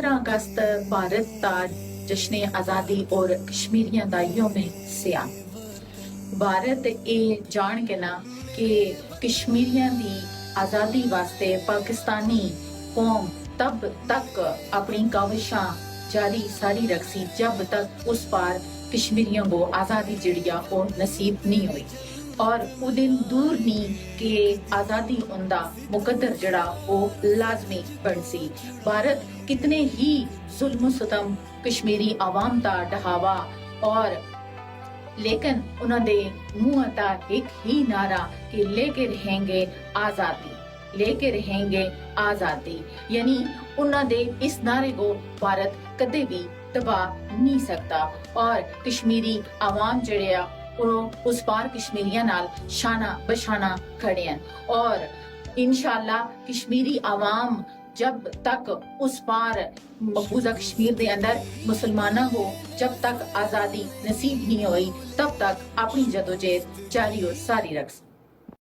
15 अगस्त भारत का जश्न आज़ादी और कश्मीरियों का यौम सियाम। भारत ये जान के ना कि कश्मीरियों की आज़ादी वास्ते पाकिस्तानी कौम तब तक अपनी काविशां जारी सारी रखसी जब तक उस पार कश्मीरियों को आज़ादी जड़िया वो नसीब नहीं हुई। और वो दिन दूर नहीं कि आज़ादी उनका मुकद्दर जड़ा वो लाजमी बन सी। भारत कितने ही जुल्म सितम कश्मीरी आवाम दा ढहावा और लेकिन उन्होंने मुंह ता एक ही नारा कि लेके रहेंगे आज़ादी, लेके रहेंगे आज़ादी। यानी उन्होंने इस नारे को भारत कदे भी दबा नहीं सकता। और कश्मीरी आवाम जड़िया उस पार कश्मीरिया नाल शाना बशाना खड़े हैं। और इंशाल्लाह कश्मीरी आवाम जब तक उस पार मकबूजा कश्मीर के अंदर मुसलमाना को जब तक आज़ादी नसीब नहीं हुई तब तक अपनी जदोजहद जारी और सारी रख